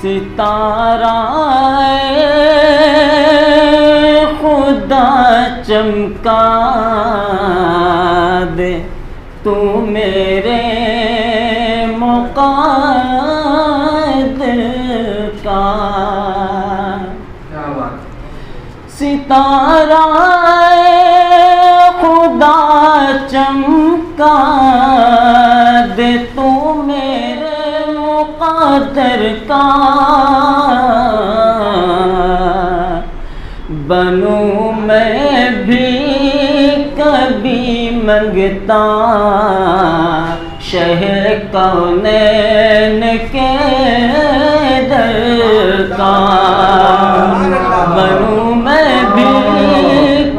ستارہ خدا چمکا دے تو میرے مقدر کا، ستارہ خدا چمکا دے تو میرے مقدر کا، بنوں میں بھی کبھی منگتا شہ کونین کے در کا، بنوں میں بھی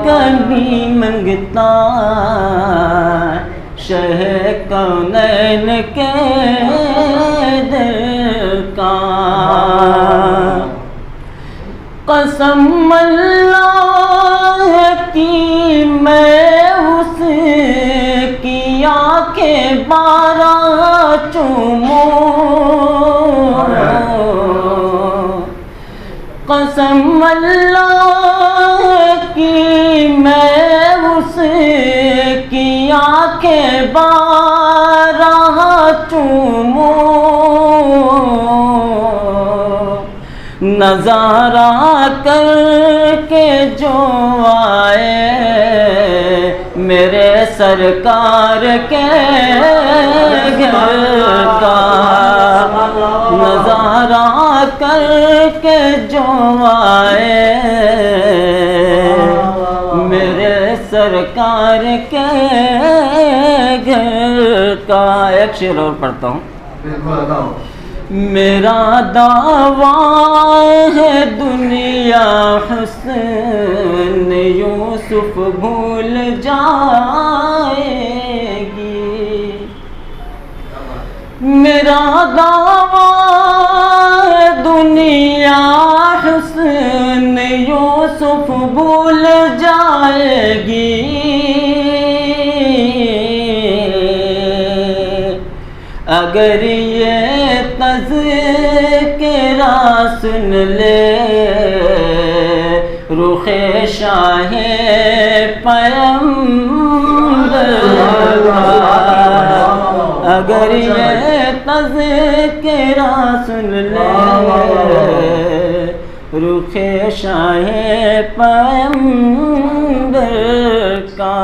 کبھی منگتا شہ کونین کے در کا، قسم اللہ کی میں اس کی آنکھیں بارہ چوموں، قسم اللہ کی میں اس کی آنکھیں بارہ چوموں، نظارہ کر کے جو آئے میرے سرکار کے گھر کا، نظارہ کر کے جو آئے میرے سرکار کے گھر کا۔ ایک شعر اور پڑھتا ہوں۔ میرا دعویٰ ہے دنیا حسن یوسف بھول جائے گی، میرا دعویٰ ہے دنیا حسن یوسف بھول جائے گی، اگر یہ تذکرہ سن لے رخ شاہ پیمبر کا، اگر یہ تذکرہ سن لے رخ شاہ پیمبر کا۔